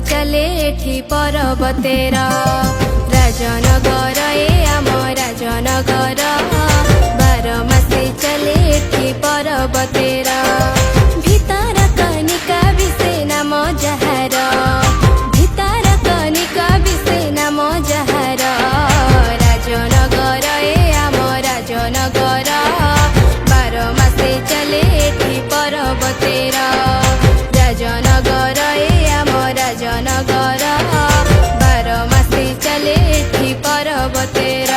चले एठी पर्वतेर राजनगर आम राजनगर 12 मासे चले एठी पर्वतेर भितर कनिका विषे नाम जहार भितर कनिका विषे नाम जहार राजनगर आम राजनगर 12 मासे चले एठी पर्वतेर राजनगर आम राजनगर 12 मासे चले एठी पर्वतेर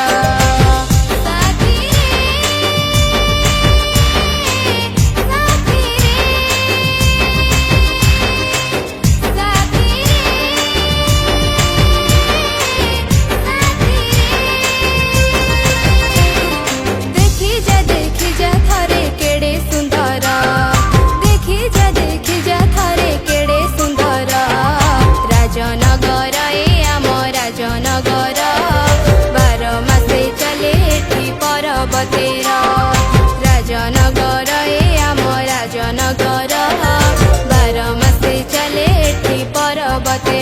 राजनगर आम राजनगर 12 मासे चले एठी पर्वतेर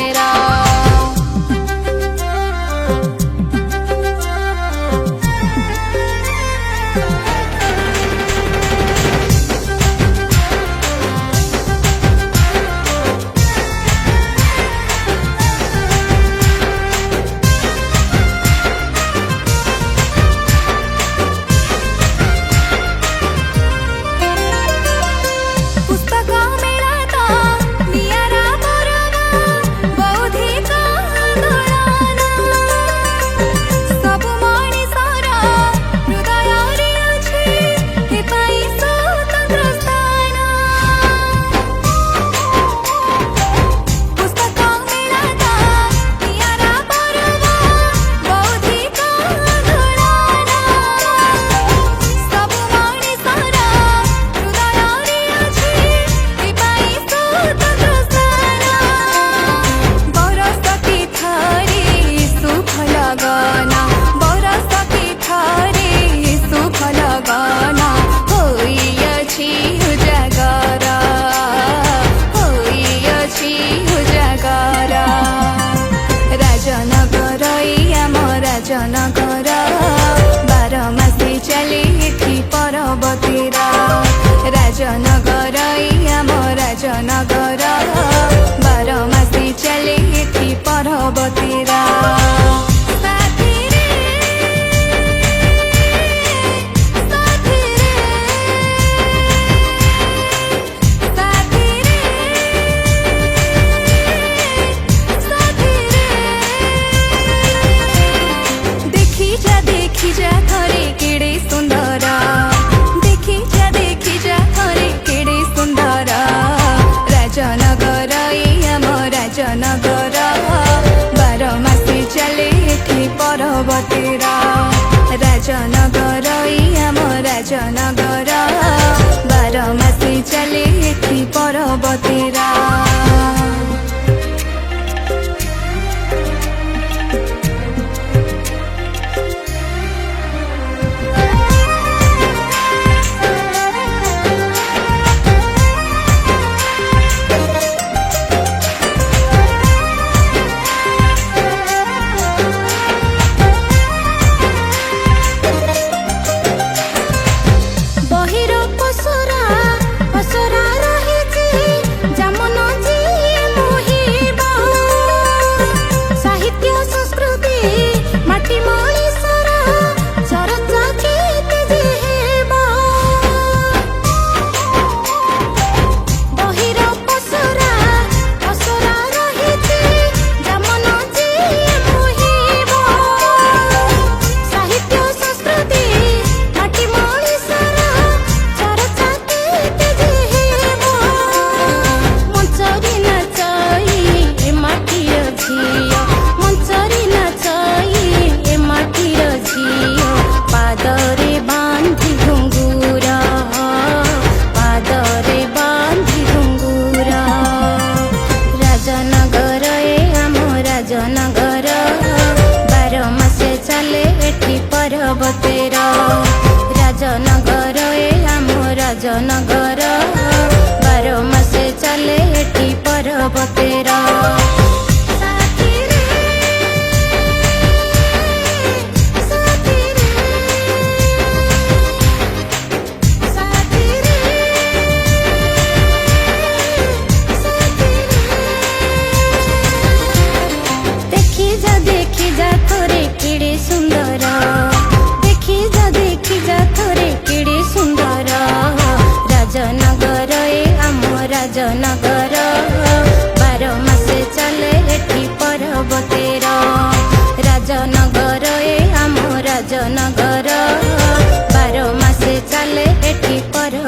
राजनगर 12 मासे चले एठी पर्वतेर राजनगर आम राजनगर 12 मासे चले एठी पर्वतेर देखी जा थरे केड़े सुंदर देखी जा थरे केड़े सुंदर राजनगर आम राजनगर 12 मासे चले एठी पर्वतेर राजनगर आम राजनगर 12 मासे चले एठी पर्वतेर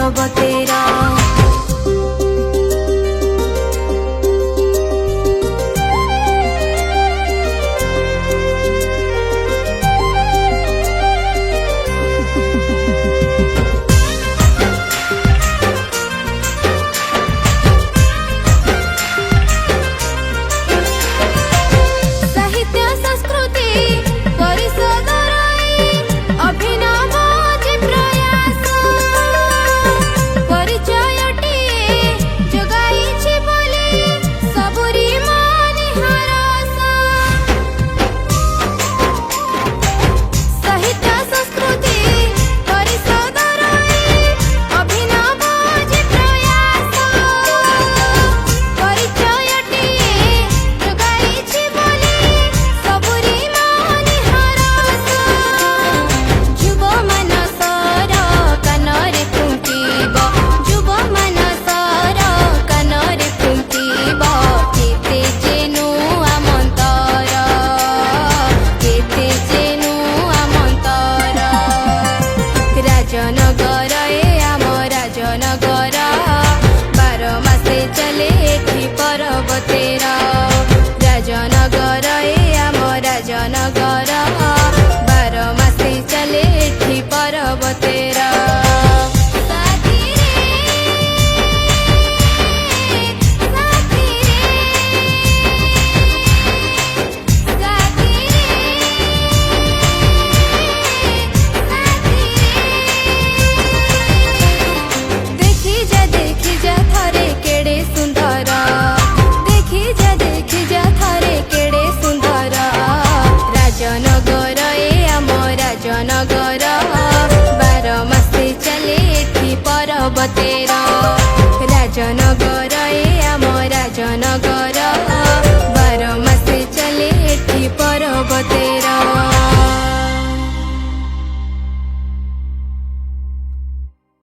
पर्वतेरा राजनगर आम राजनगर 12 मासे चले एठी पर्वतेरा राजनगर आम राजनगर